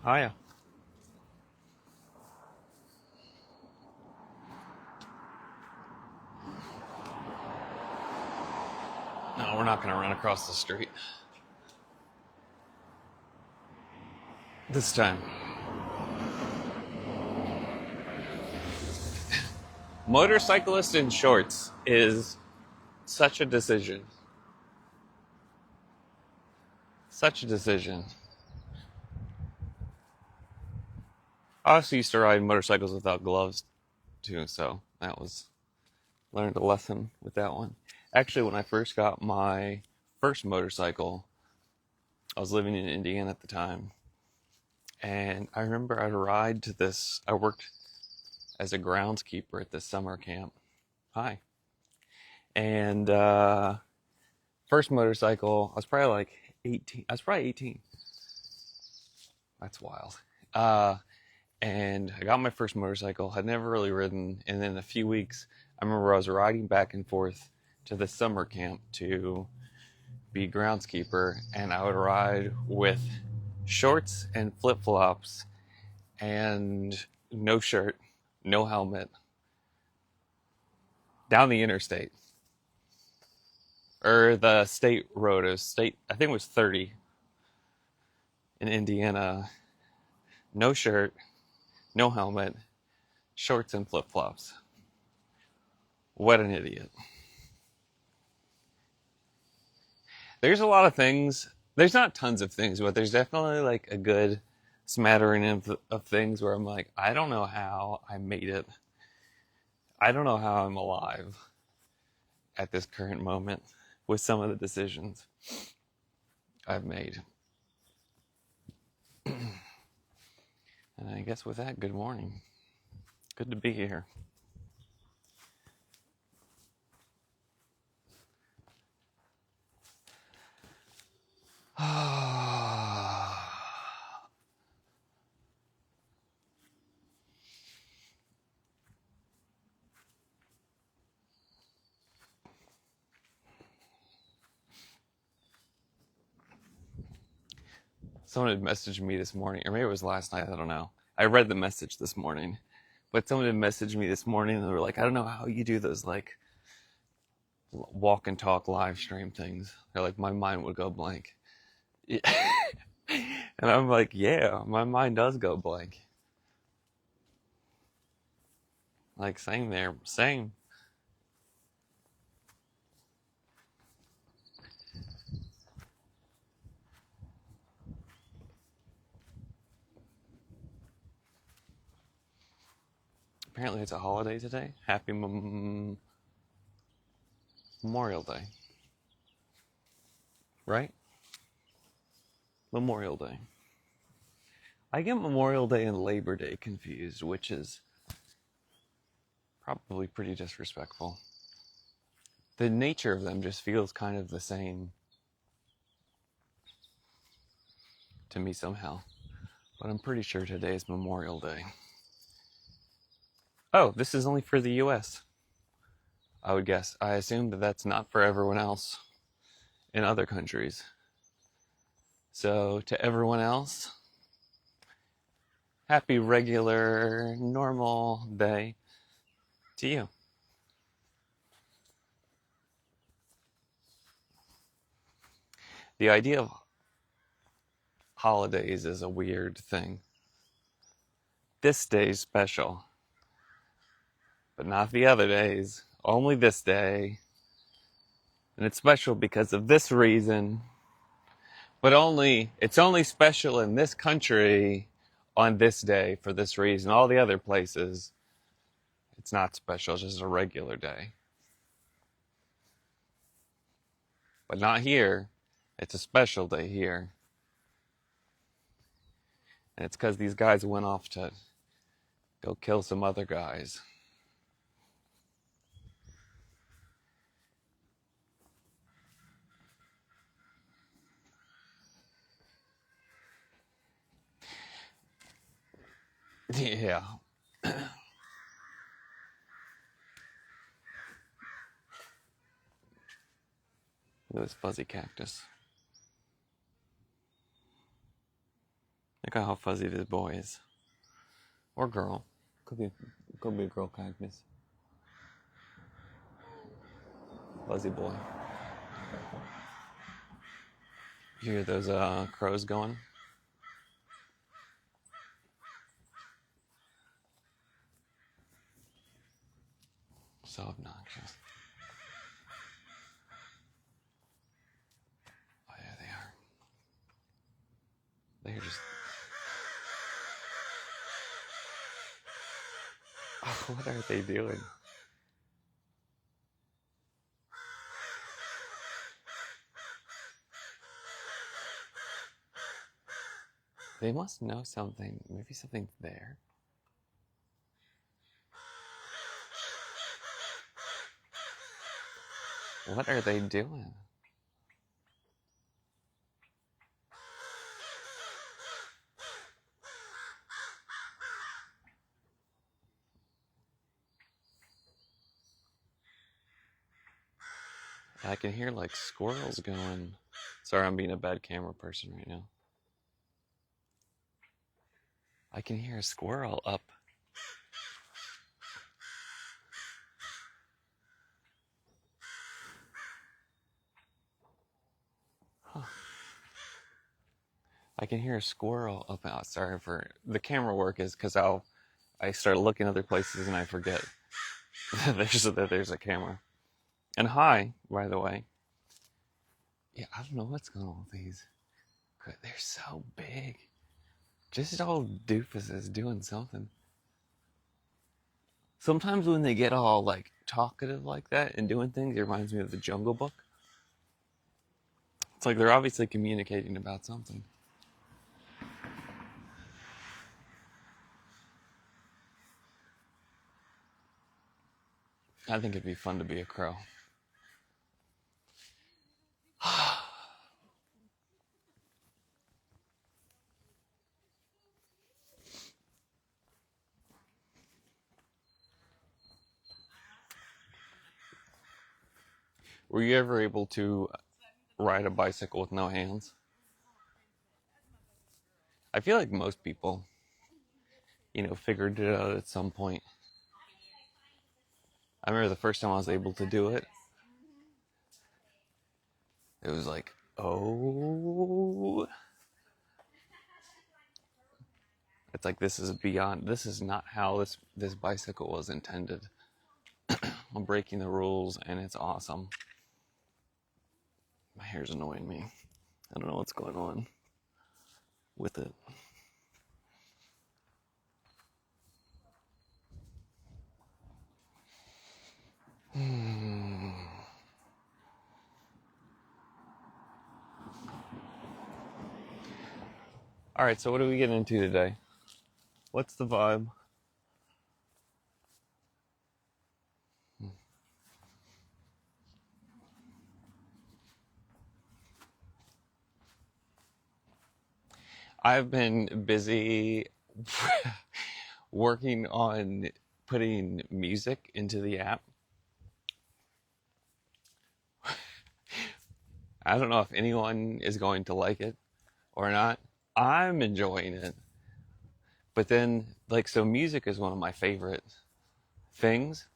Hiya. No, we're not going to run across the street this time. Motorcyclist in shorts is such a decision. Such a decision. I also used to ride motorcycles without gloves too, so learned a lesson with that one. Actually, when I first got my first motorcycle, I was living in Indiana at the time, and I remember I'd ride to this. I worked as a groundskeeper at this summer camp. Hi. And first motorcycle, I was probably like 18. I was probably 18. That's wild. Uh, and I got my first motorcycle. I'd never really ridden. And then in a few weeks, I remember I was riding back and forth to the summer camp to be groundskeeper. And I would ride with shorts and flip flops and no shirt, no helmet down the interstate or the state road. It was state, I think it was 30 in Indiana. No shirt, no helmet, shorts and flip flops. What an idiot. There's a lot of things. There's not tons of things, but there's definitely like a good smattering of things where I'm like, I don't know how I made it. I don't know how I'm alive at this current moment with some of the decisions I've made. And I guess with that, good morning. Good to be here. Someone had messaged me this morning, or maybe it was last night, I don't know. I read the message this morning, but someone had messaged me this morning and they were like, I don't know how you do those like walk and talk live stream things. They're like, my mind would go blank. And I'm like, yeah, my mind does go blank. Like, same there, same. Apparently it's a holiday today. Happy Memorial Day, right? Memorial Day. I get Memorial Day and Labor Day confused, which is probably pretty disrespectful. The nature of them just feels kind of the same to me somehow. But I'm pretty sure today is Memorial Day. Oh, this is only for the US, I would guess. I assume that that's not for everyone else in other countries. So, to everyone else, happy regular, normal day to you. The idea of holidays is a weird thing. This day's special, but not the other days. Only this day. And it's special because of this reason. But it's only special in this country on this day for this reason. All the other places, it's not special, it's just a regular day. But not here. It's a special day here. And it's because these guys went off to go kill some other guys. Yeah. Look at this fuzzy cactus. Look at how fuzzy this boy is. Or girl. Could be a girl kindness. Fuzzy boy. You hear those crows going? So obnoxious. Oh yeah, they are. They're just... Oh, what are they doing? They must know something. Maybe something's there. What are they doing? I can hear like squirrels going. Sorry, I'm being a bad camera person right now. I can hear a squirrel up. Huh. I can hear a squirrel up out. Sorry for the camera work is because I start looking other places and I forget that there's a camera. And hi, by the way. Yeah, I don't know what's going on with these. They're so big. Just all doofuses doing something. Sometimes when they get all like talkative like that and doing things, it reminds me of the Jungle Book. It's like they're obviously communicating about something. I think it'd be fun to be a crow. Were you ever able to ride a bicycle with no hands? I feel like most people, figured it out at some point. I remember the first time I was able to do it, it was like, oh, it's like this is not how this bicycle was intended. I'm breaking the rules and it's awesome. My hair's annoying me. I don't know what's going on with it. All right, so what do we get into today? What's the vibe? I've been busy working on putting music into the app. I don't know if anyone is going to like it or not. I'm enjoying it. But then, so music is one of my favorite things.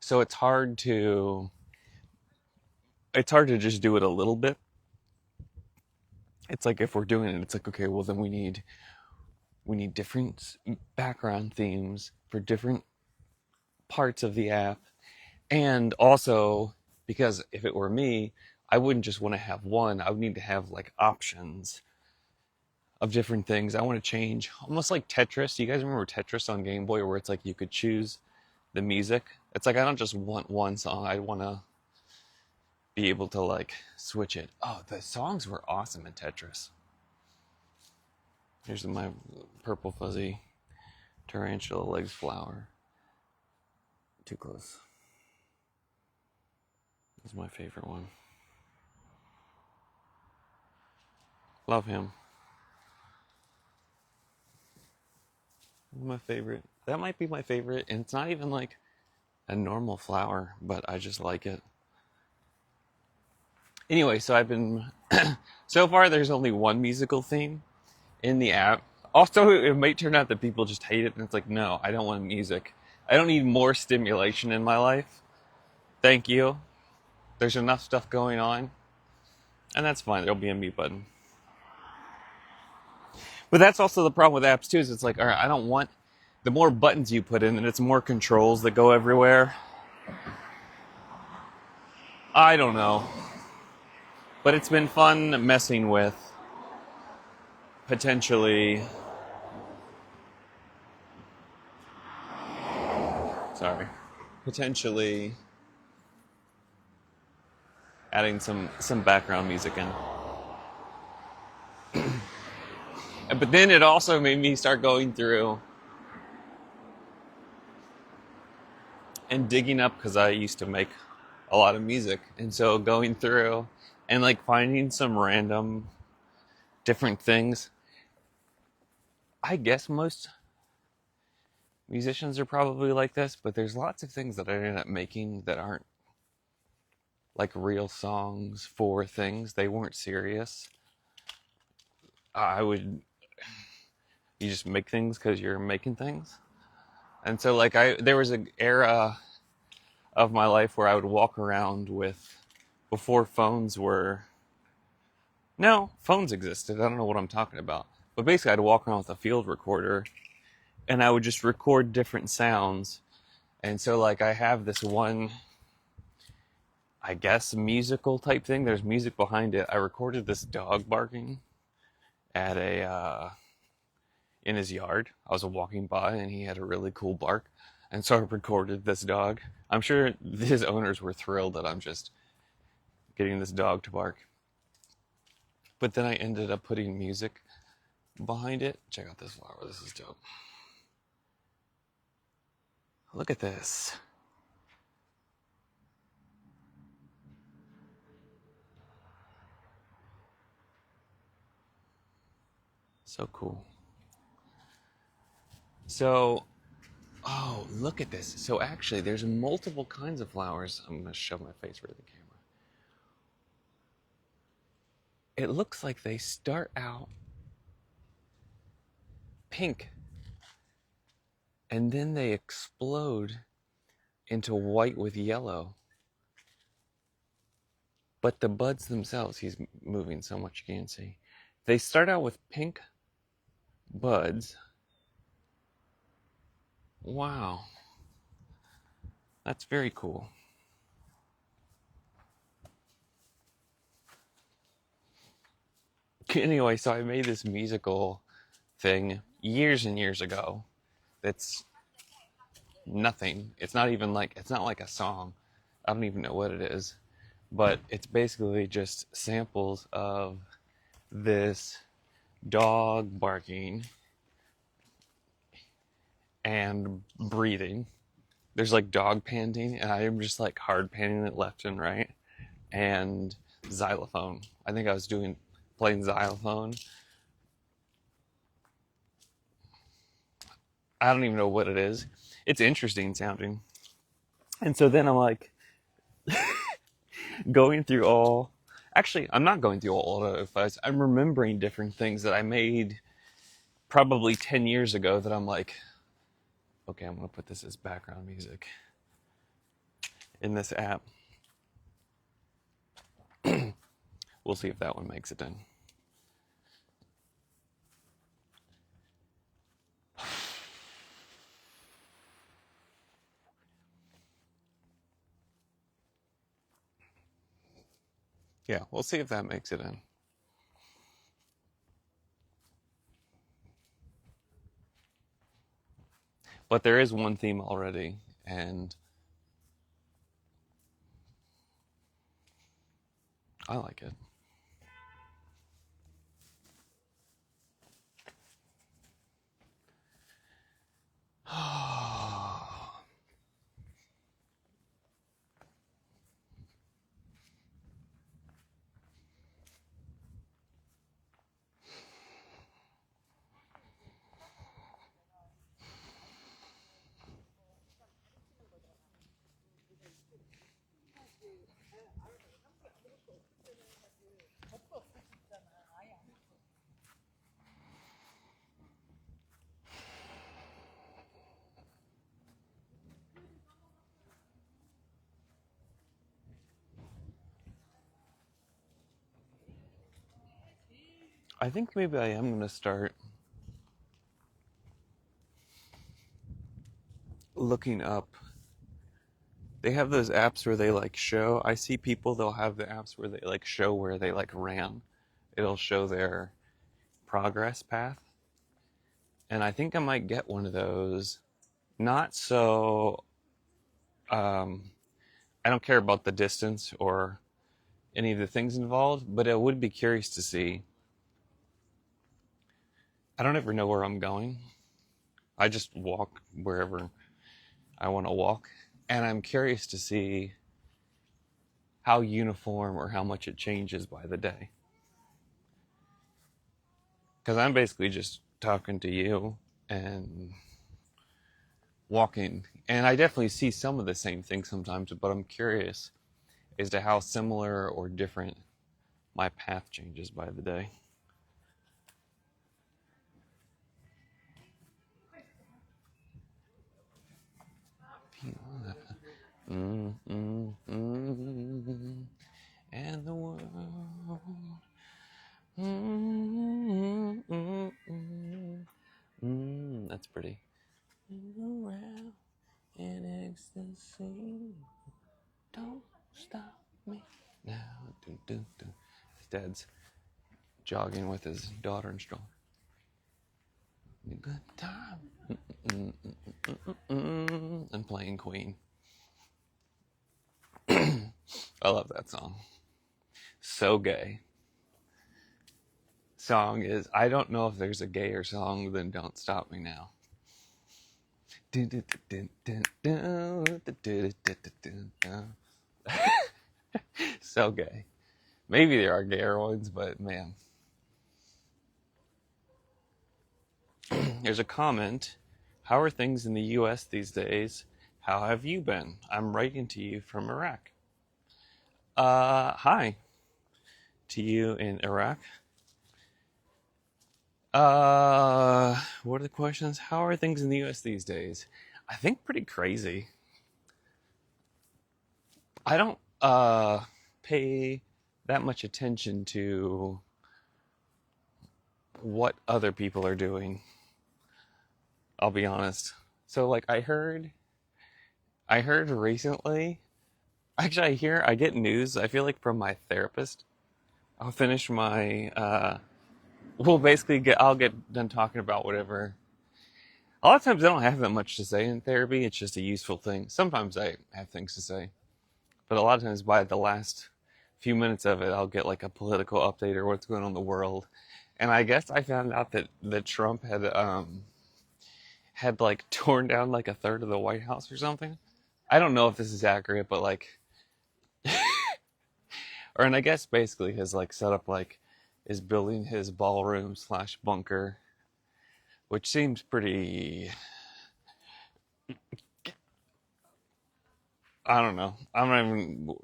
So it's hard to just do it a little bit. It's like if we're doing it, it's like, okay, well then we need different background themes for different parts of the app. And also, because if it were me, I wouldn't just want to have one. I would need to have like options of different things. I want to change, almost like Tetris. Do you guys remember Tetris on Game Boy, where it's like you could choose the music? It's like I don't just want one song. I want to be able to like switch it. Oh, the songs were awesome in Tetris. Here's my purple fuzzy tarantula legs flower. Too close. This is my favorite one. Love him. My favorite. That might be my favorite, and it's not even like a normal flower, but I just like it. Anyway, so I've been So far, there's only one musical theme in the app. Also, it might turn out that people just hate it, and it's like, no, I don't want music. I don't need more stimulation in my life. Thank you. There's enough stuff going on, and that's fine. There'll be a mute button. But that's also the problem with apps too. Is it's like, all right, I don't want the more buttons you put in, and it's more controls that go everywhere. I don't know, but it's been fun messing with potentially. Sorry, potentially adding some background music in. But then it also made me start going through and digging up because I used to make a lot of music, and so going through and like finding some random different things. I guess most musicians are probably like this, but there's lots of things that I ended up making that aren't like real songs for things. They weren't serious. I would you just make things because you're making things. And so like there was an era of my life where I would walk around with before phones were no, phones existed. I don't know what I'm talking about. But basically I'd walk around with a field recorder and I would just record different sounds. And so like I have this one I guess musical type thing. There's music behind it. I recorded this dog barking at a in his yard. I was walking by and he had a really cool bark. And so I recorded this dog. I'm sure his owners were thrilled that I'm just getting this dog to bark. But then I ended up putting music behind it. Check out this flower. This is dope. Look at this. So cool. So, oh, look at this. So actually, there's multiple kinds of flowers. I'm going to shove my face for the camera. It looks like they start out pink and then they explode into white with yellow. But the buds themselves, he's moving so much you can't see. They start out with pink buds. Wow. That's very cool. Anyway, so I made this musical thing years and years ago that's nothing. It's not even like, it's not like a song. I don't even know what it is. But it's basically just samples of this dog barking and breathing. There's like dog panting, and I am just like hard panting it left and right. And xylophone. I think I was playing xylophone. I don't even know what it is. It's interesting sounding. And so then I'm like going through all. Actually, I'm not going through all auto files. I'm remembering different things that I made probably 10 years ago that I'm like, okay, I'm going to put this as background music in this app. We'll see if that one makes it in. Yeah, we'll see if that makes it in. But there is one theme already, and I like it. I think maybe I am going to start looking up. They have those apps where they like show. I see people, they'll have the apps where they like show where they like ran. It'll show their progress path. And I think I might get one of those. Not so, I don't care about the distance or any of the things involved, but I would be curious to see. I don't ever know where I'm going. I just walk wherever I want to walk. And I'm curious to see how uniform or how much it changes by the day. Because I'm basically just talking to you and walking. And I definitely see some of the same things sometimes, but I'm curious as to how similar or different my path changes by the day. Mm, mm, mm, and the world. Mm, mm, mm, that's pretty. Around in ecstasy. Don't stop me now. Dun, dun, dun. His dad's jogging with his daughter and stroller. Good time. And playing Queen. I love that song. So gay. Song is, I don't know if there's a gayer song than Don't Stop Me Now. So gay. Maybe there are gayer ones, but man. There's a comment. How are things in the US these days? How have you been? I'm writing to you from Iraq. Hi to you in Iraq. What are the questions? How are things in the US these days? I think pretty crazy. I don't pay that much attention to what other people are doing. I'll be honest. So like I heard recently, actually I get news, I feel like from my therapist. I'll finish my well basically I'll get done talking about whatever. A lot of times I don't have that much to say in therapy. It's just a useful thing. Sometimes I have things to say, but a lot of times by the last few minutes of it, I'll get like a political update or what's going on in the world. And I guess I found out that Trump had like torn down like a third of the White House or something. I don't know if this is accurate, but like, or and I guess basically his like setup like is building his ballroom slash bunker, which seems pretty. I don't know. I'm not even.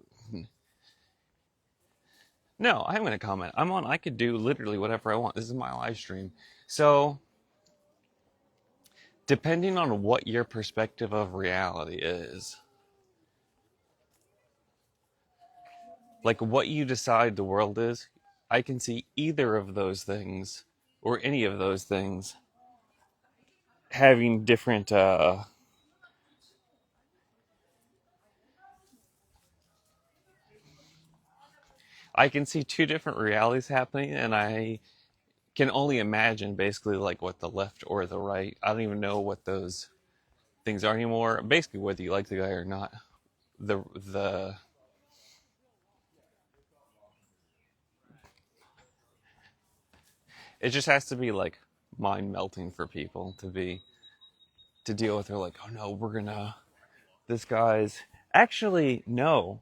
No, I'm going to comment. I'm on. I could do literally whatever I want. This is my live stream. So, depending on what your perspective of reality is, like what you decide the world is, I can see either of those things or any of those things having different I can see two different realities happening, and I can only imagine basically like what the left or the right. I don't even know what those things are anymore. Basically whether you like the guy or not. The it just has to be like mind melting for people to deal with. They're like, oh no, we're gonna this guy's actually no.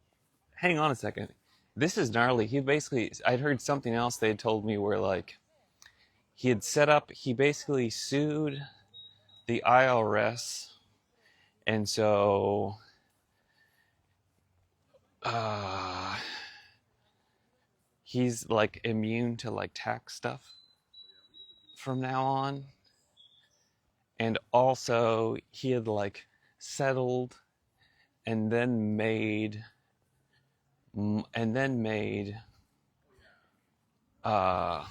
Hang on a second. This is gnarly. He basically I'd heard something else they had told me where like he basically sued the IRS, and so uh he's like immune to like tax stuff from now on. And also he had like settled and then made and then made uh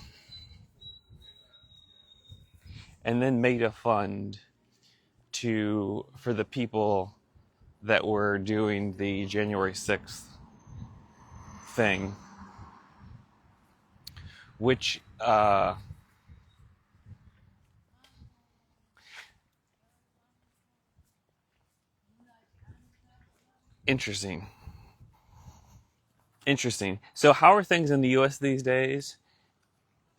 and then made a fund for the people that were doing the January 6th thing, which interesting. Interesting. So how are things in the US these days?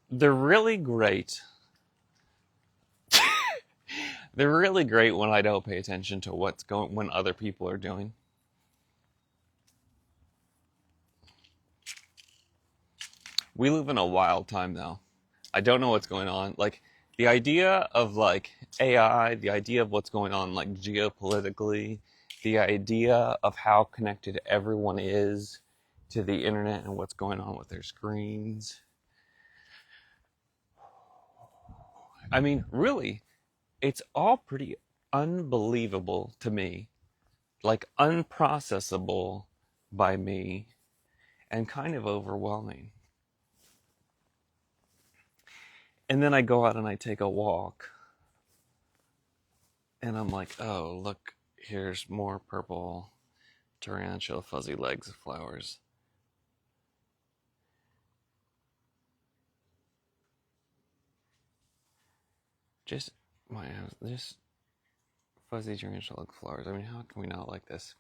They're really great. They're really great when I don't pay attention to when other people are doing. We live in a wild time now. I don't know what's going on. Like the idea of like AI, the idea of what's going on like geopolitically, the idea of how connected everyone is to the internet and what's going on with their screens. I mean, really, it's all pretty unbelievable to me, like unprocessable by me, and kind of overwhelming. And then I go out and I take a walk, and I'm like, oh, look, here's more purple tarantula fuzzy legs of flowers. Just fuzzy tarantula flowers. I mean, how can we not like this?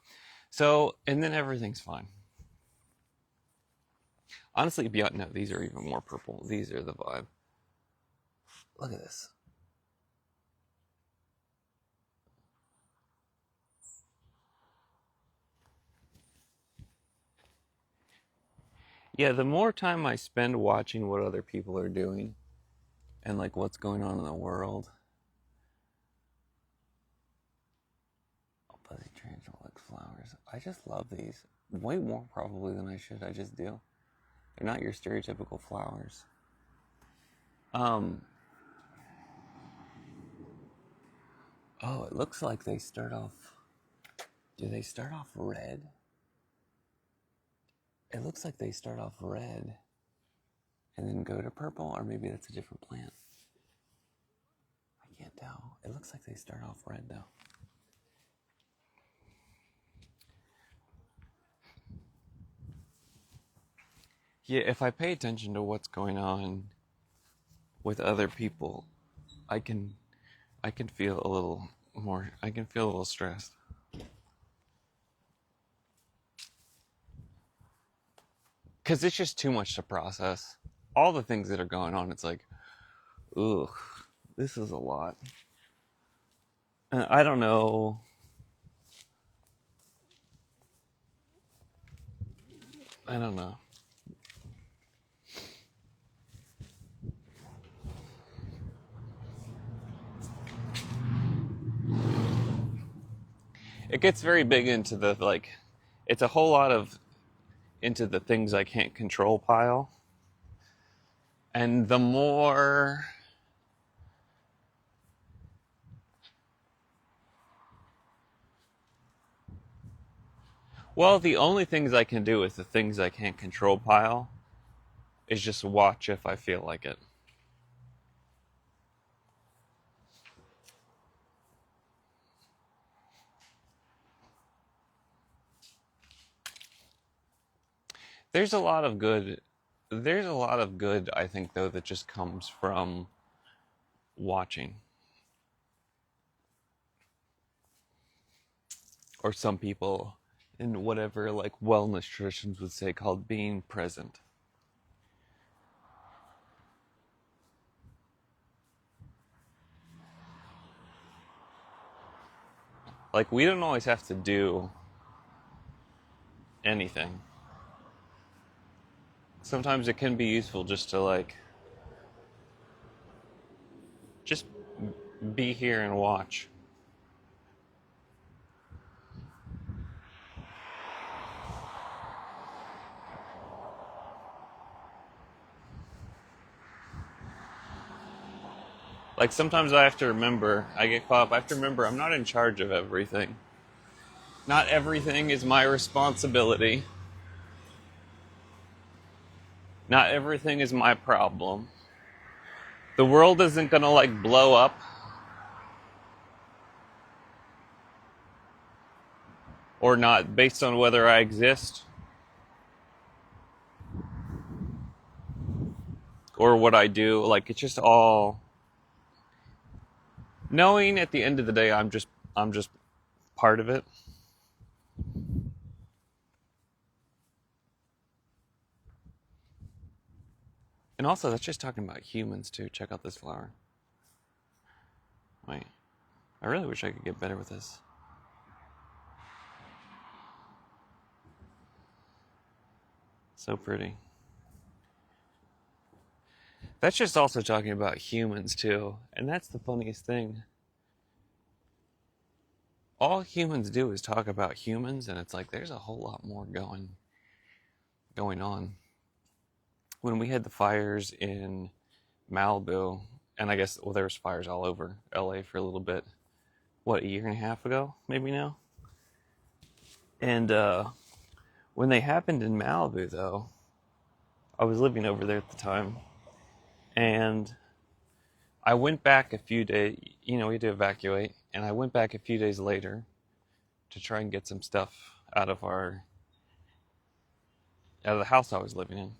So, and then everything's fine. Honestly, beyond no, these are even more purple. These are the vibe. Look at this. Yeah, the more time I spend watching what other people are doing and like what's going on in the world. Oh, fuzzy tarantula like flowers. I just love these. Way more probably than I should. I just do. They're not your stereotypical flowers. Um, oh, it looks like they start off. Do they start off red? It looks like they start off red and then go to purple, or maybe that's a different plant. I can't tell. It looks like they start off red though. Yeah, if I pay attention to what's going on with other people, I can feel a little more. I can feel a little stressed. Because it's just too much to process. All the things that are going on, it's like, ugh, this is a lot. And I don't know. I don't know. It gets very big into the, like, it's a whole lot of into the things I can't control pile. And the more, well, the only things I can do with the things I can't control pile is just watch if I feel like it. There's a lot of good, there's a lot of good, I think, though, that just comes from watching. Or some people in whatever, like, wellness traditions would say called being present. Like, we don't always have to do anything. Sometimes it can be useful just to, like, just be here and watch. Like, sometimes I have to remember, I get caught up, I have to remember I'm not in charge of everything. Not everything is my responsibility. Not everything is my problem. The world isn't gonna like blow up or not based on whether I exist or what I do. Like it's just all knowing at the end of the day I'm just part of it. And also that's just talking about humans too. Check out this flower. Wait. I really wish I could get better with this. So pretty. That's just also talking about humans too. And that's the funniest thing. All humans do is talk about humans, and it's like there's a whole lot more going on. When we had the fires in Malibu, and I guess there was fires all over LA for a little bit. What, a year and a half ago, maybe now? And when they happened in Malibu, though, I was living over there at the time, and I went back a few days. We had to evacuate, and I went back a few days later to try and get some stuff out of the house I was living in.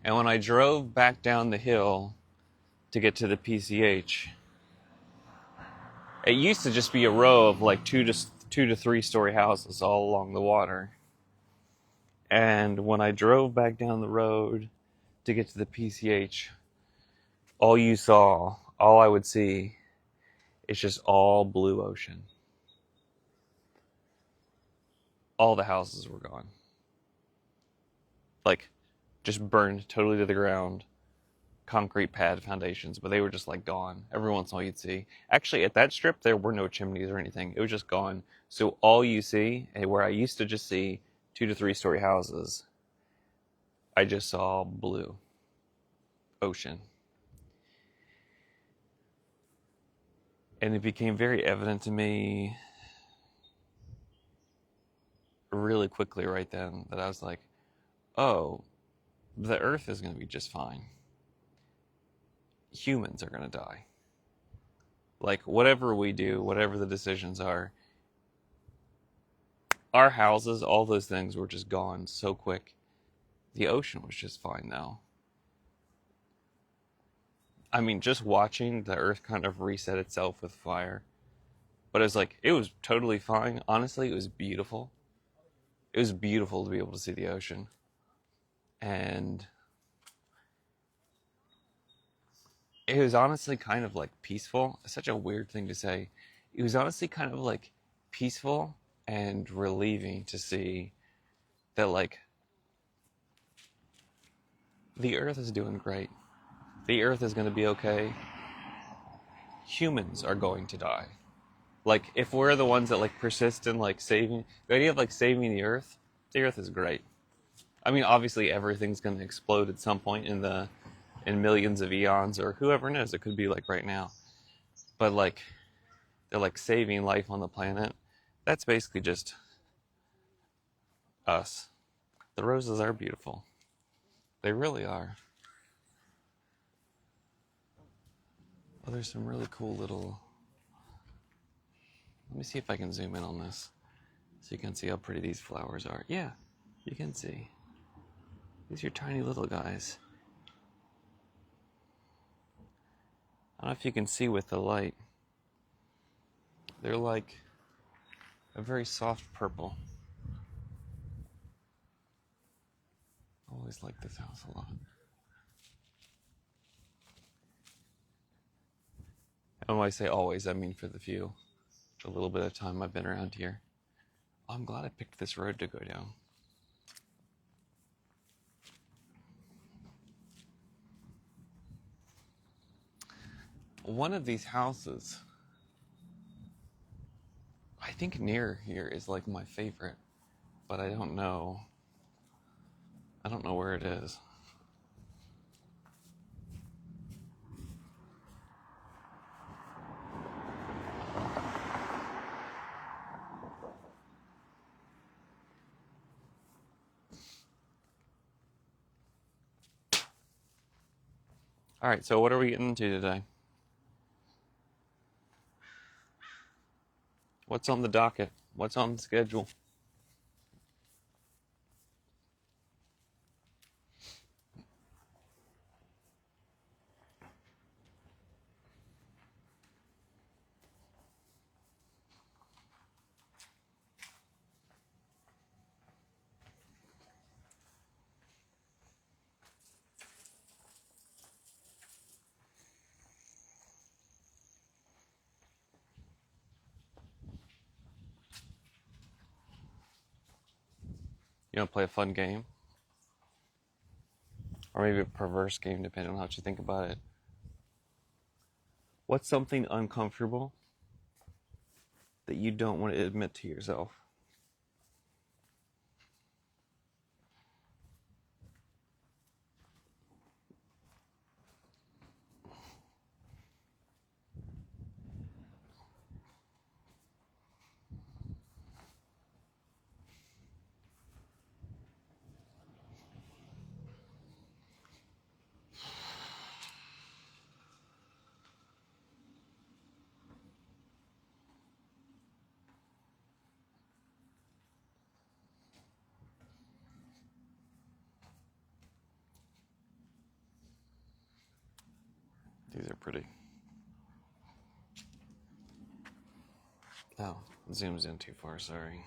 And when I drove back down the hill to get to the PCH, it used to just be a row of like two to three story houses all along the water. And when I drove back down the road to get to the PCH, all I would see is just all blue ocean. All the houses were gone. Like, just burned totally to the ground. Concrete pad foundations, but they were just like gone. Every once in a while you'd see. Actually, at that strip, there were no chimneys or anything. It was just gone. So all you see, and where I used to just see 2 to 3 story houses, I just saw blue ocean. And it became very evident to me really quickly right then that I was like, oh, the earth is going to be just fine. Humans are going to die. Like, whatever we do, whatever the decisions are, our houses, all those things were just gone so quick. The ocean was just fine, though. I mean, just watching the earth kind of reset itself with fire. But it was totally fine. Honestly, it was beautiful. It was beautiful to be able to see the ocean. And it was honestly kind of like peaceful. It's such a weird thing to say. It was honestly kind of like peaceful and relieving to see that like the earth is doing great. The earth is going to be okay. Humans are going to die. Like if we're the ones that like persist in like saving the idea of like saving the earth is great. I mean, obviously everything's going to explode at some point in millions of eons, or whoever knows, it could be like right now. But like they're like saving life on the planet. That's basically just us. The roses are beautiful. They really are. Oh, there's some really cool little... Let me see if I can zoom in on this so you can see how pretty these flowers are. Yeah, you can see. These are tiny little guys. I don't know if you can see with the light. They're like a very soft purple. I always like this house a lot. And when I say always, I mean for a little bit of time I've been around here. Oh, I'm glad I picked this road to go down. One of these houses, I think near here, is like my favorite, but I don't know where it is. All right, so what are we getting into today? What's on the docket? What's on the schedule? You want to play a fun game? Or maybe a perverse game, depending on how you think about it. What's something uncomfortable that you don't want to admit to yourself? These are pretty. Oh, zooms in too far, sorry.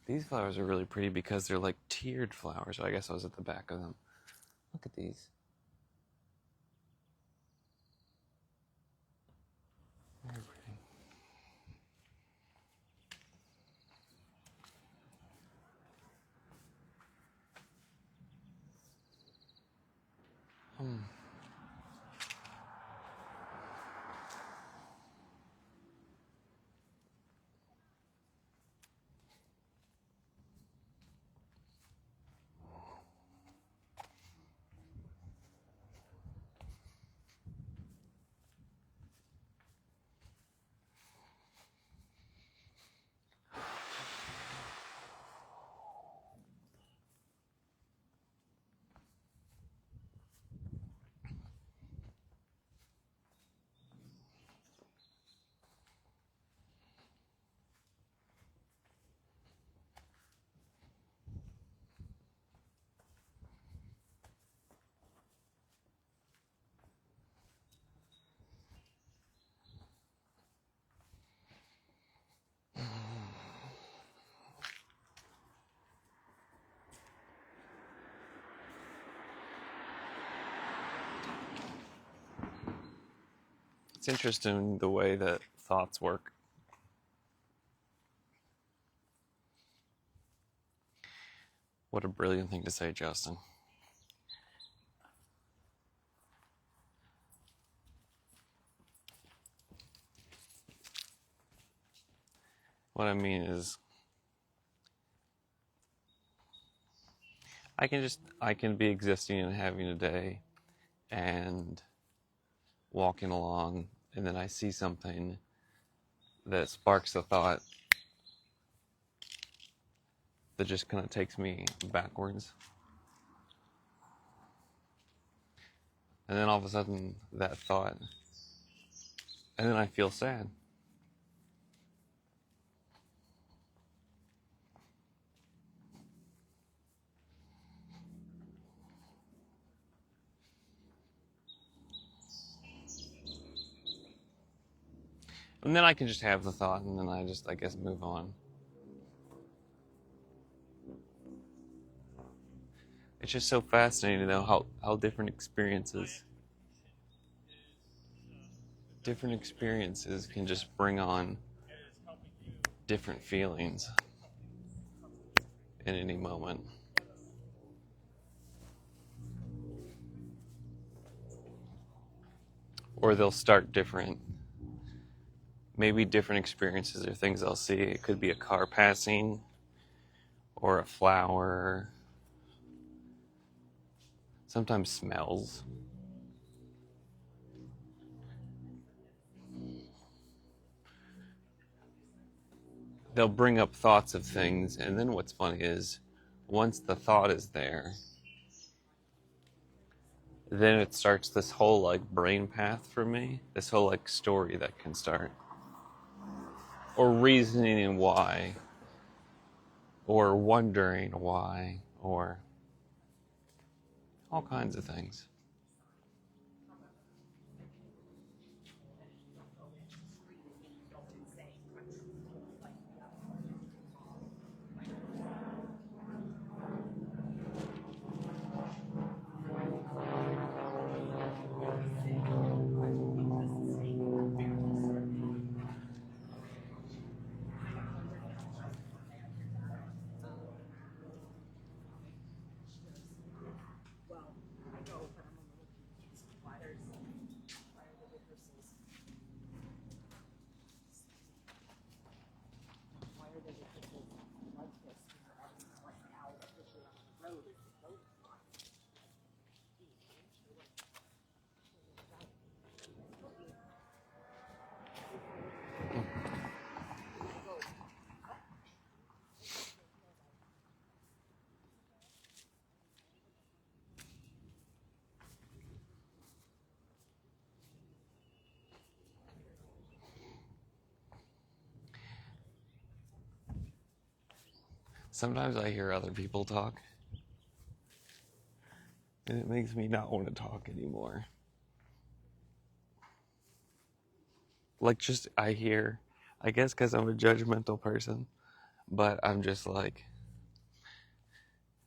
These flowers are really pretty because they're like tiered flowers. I guess I was at the back of them. Look at these. Very pretty. Hmm. It's interesting the way that thoughts work. What a brilliant thing to say, Justin. What I mean is, I can be existing and having a day and walking along, and then I see something that sparks a thought that just kind of takes me backwards. And then all of a sudden, that thought, and then I feel sad. And then I can just have the thought, and then I guess, move on. It's just so fascinating, though, how different experiences can just bring on different feelings in any moment. Or they'll start different, maybe different experiences or things I'll see. It could be a car passing, or a flower, sometimes smells. They'll bring up thoughts of things, and then what's funny is once the thought is there, then it starts this whole like brain path for me, this whole like story that can start, or reasoning why, or wondering why, or all kinds of things. Sometimes I hear other people talk, and it makes me not want to talk anymore. Like, just, I hear, I guess because I'm a judgmental person, but I'm just like,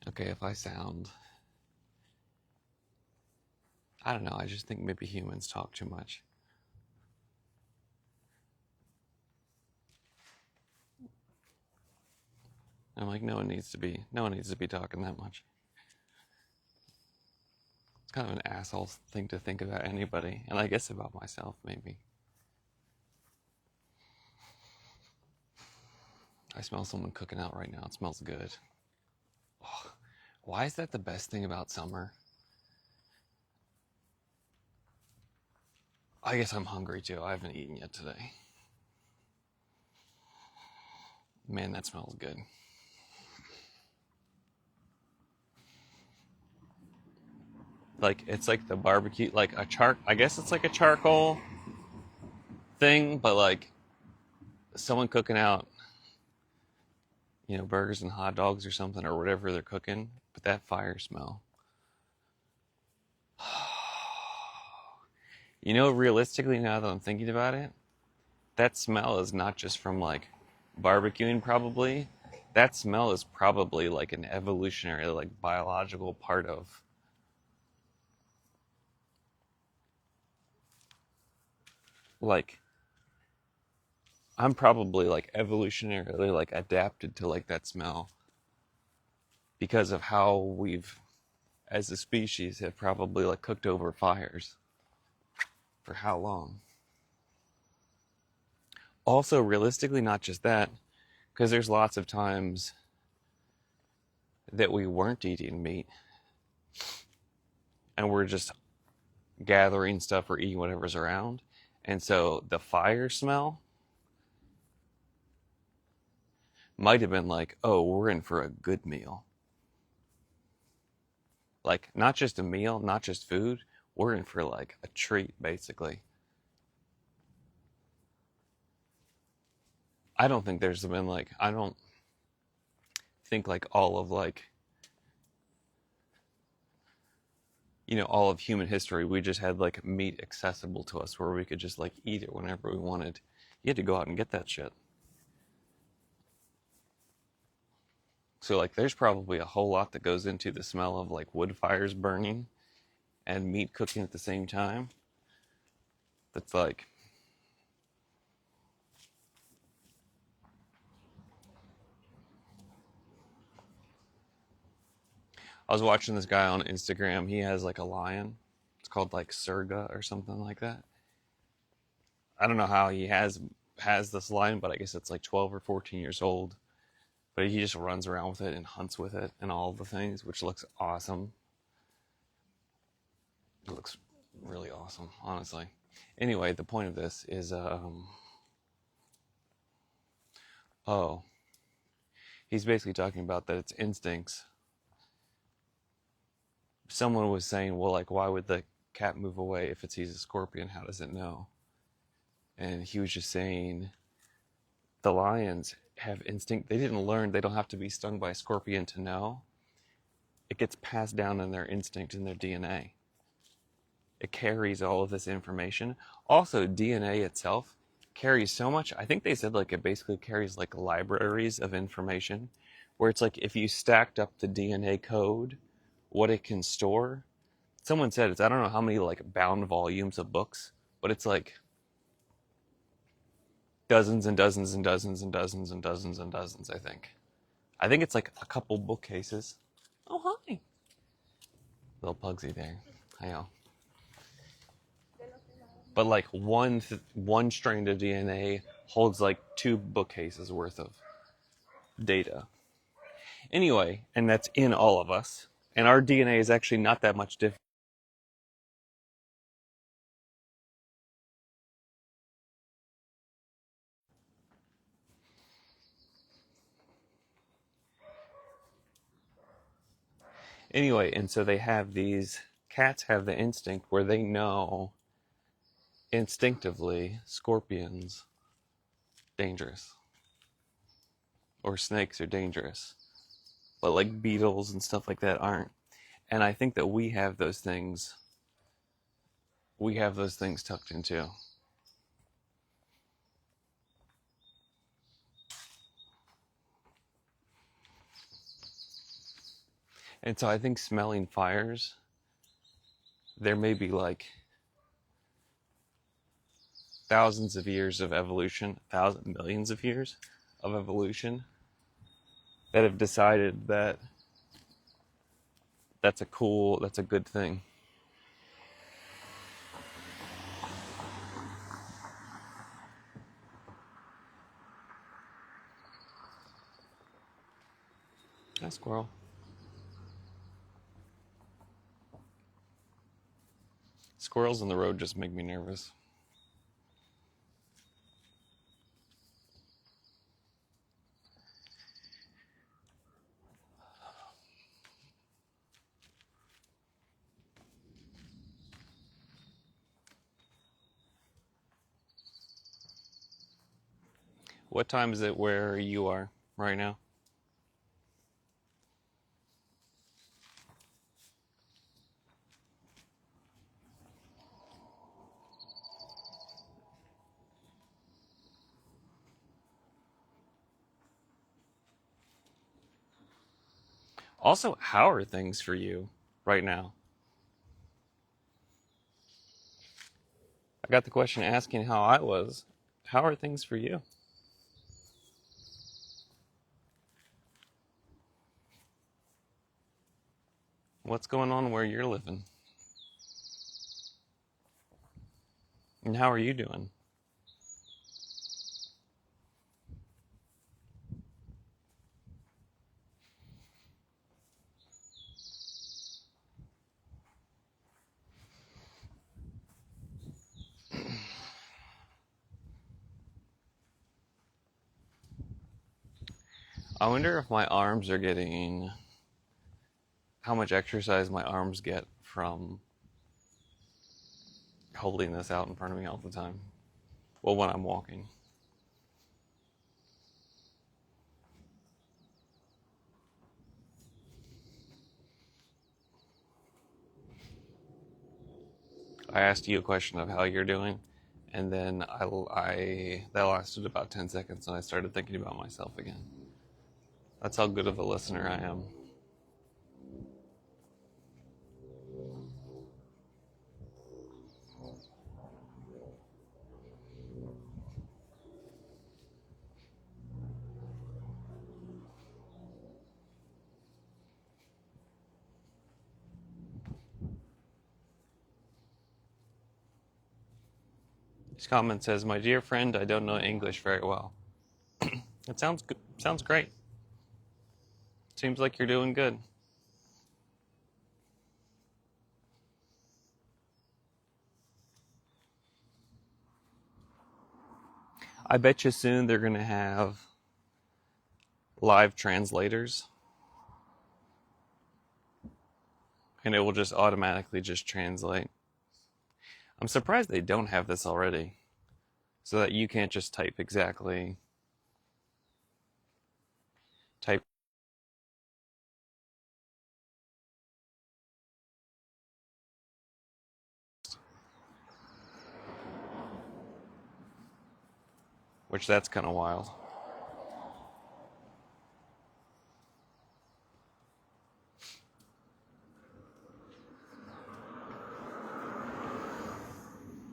okay, if I sound, I don't know, I just think maybe humans talk too much. I'm like, no one needs to be talking that much. It's kind of an asshole thing to think about anybody, and I guess about myself, maybe. I smell someone cooking out right now. It smells good. Oh, why is that the best thing about summer? I guess I'm hungry too. I haven't eaten yet today. Man, that smells good. Like, it's like the barbecue, like I guess it's like a charcoal thing, but like someone cooking out, burgers and hot dogs or something or whatever they're cooking, but that fire smell. Realistically, now that I'm thinking about it, that smell is not just from like barbecuing, probably. That smell is probably like an evolutionary, like biological part of, like, I'm probably like evolutionarily like adapted to like that smell because of how we've, as a species, have probably like cooked over fires for how long. Also, realistically, not just that, because there's lots of times that we weren't eating meat and we're just gathering stuff or eating whatever's around. And so the fire smell might have been like, oh, we're in for a good meal. Like, not just a meal, not just food, we're in for like a treat, basically. I don't think there's been like, I don't think like all of like, all of human history, we just had like meat accessible to us where we could just like eat it whenever we wanted. You had to go out and get that shit. So like there's probably a whole lot that goes into the smell of like wood fires burning and meat cooking at the same time. That's like, I was watching this guy on Instagram. He has like a lion. It's called like Surga or something like that. I don't know how he has this lion, but I guess it's like 12 or 14 years old. But he just runs around with it and hunts with it and all the things, which looks awesome. It looks really awesome, honestly. Anyway, the point of this is, oh, he's basically talking about that it's instincts someone was saying, well, like, why would the cat move away if it sees a scorpion? How does it know? And he was just saying the lions have instinct. They didn't learn. They don't have to be stung by a scorpion to know. It gets passed down in their instinct, in their DNA. It carries all of this information. Also, DNA itself carries so much. I think they said like it basically carries like libraries of information, where it's like if you stacked up the DNA code, what it can store. Someone said it's, I don't know how many like bound volumes of books, but it's like dozens and dozens and dozens and dozens and dozens and dozens, I think. I think it's like a couple bookcases. Oh, hi. Little Pugsy there. I know. But like one strand of DNA holds like two bookcases worth of data. Anyway, and that's in all of us. And our DNA is actually not that much different. Anyway, and so they have these cats have the instinct where they know instinctively scorpions dangerous or snakes are dangerous, but like beetles and stuff like that aren't. And I think that we have those things. We have those things tucked in too. And so I think smelling fires, there may be like thousands of years of evolution, millions of years of evolution that have decided that that's a good thing. Hi, squirrel. Squirrels in the road just make me nervous. What time is it where you are right now? Also, how are things for you right now? I got the question asking how I was. How are things for you? What's going on where you're living? And how are you doing? I wonder if my arms are getting, how much exercise my arms get from holding this out in front of me all the time. Well, when I'm walking. I asked you a question of how you're doing, and then that lasted about 10 seconds, and I started thinking about myself again. That's how good of a listener I am. This comment says, "My dear friend, I don't know English very well." It sounds good. Sounds great. Seems like you're doing good. I bet you soon they're gonna have live translators. and it will just automatically just translate. I'm surprised they don't have this already, so that you can't just type, which that's kind of wild.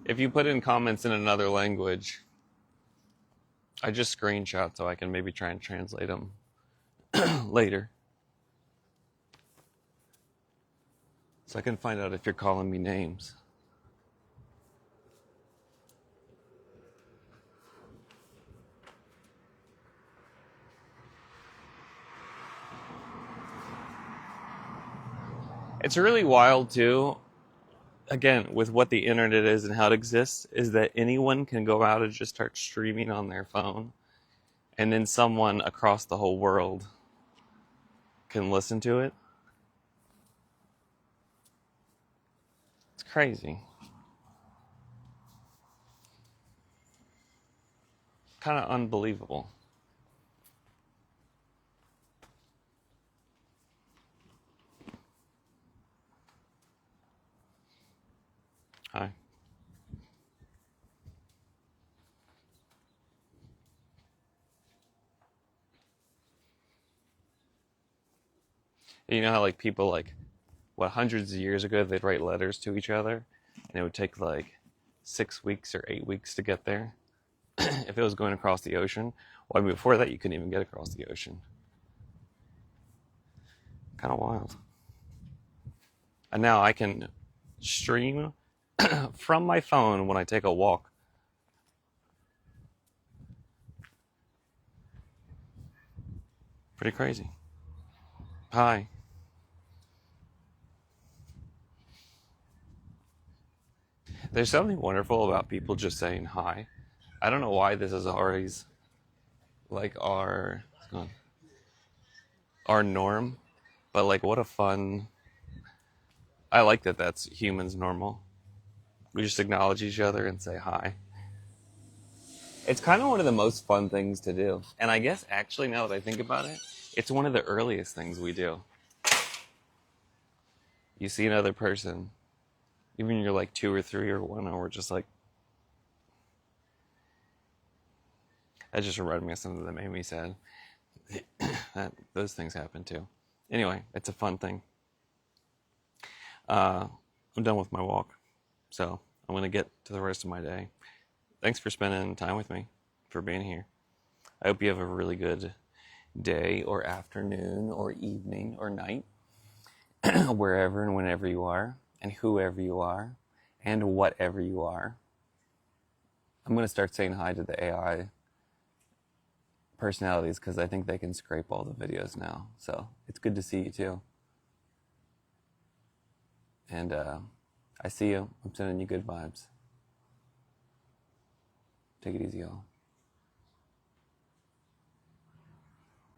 If you put in comments in another language, I just screenshot so I can maybe try and translate them later. So I can find out if you're calling me names. It's really wild too, again, with what the internet is and how it exists, is that anyone can go out and just start streaming on their phone, and then someone across the whole world can listen to it. It's crazy. Kind of unbelievable. Hi. You know how like people like what hundreds of years ago they'd write letters to each other, and it would take like 6 weeks or 8 weeks to get there if it was going across the ocean. Well, I mean, before that you couldn't even get across the ocean. Kind of wild. And now I can stream from my phone when I take a walk. Pretty crazy. Hi. There's something wonderful about people just saying hi. I don't know why this is always like our norm, but like what a fun. I like that that's humans normal. We just acknowledge each other and say hi. It's kind of one of the most fun things to do. And I guess actually now that I think about it, it's one of the earliest things we do. You see another person, even you're like 2 or 3 or 1, and we're just like, that just reminded me of something that made me sad. Those things happen too. Anyway, it's a fun thing. I'm done with my walk, so I'm gonna get to the rest of my day. Thanks for spending time with me, for being here. I hope you have a really good day or afternoon or evening or night, wherever and whenever you are, and whoever you are, and whatever you are. I'm gonna start saying hi to the AI personalities because I think they can scrape all the videos now. So it's good to see you too. And I see you. I'm sending you good vibes. Take it easy, y'all.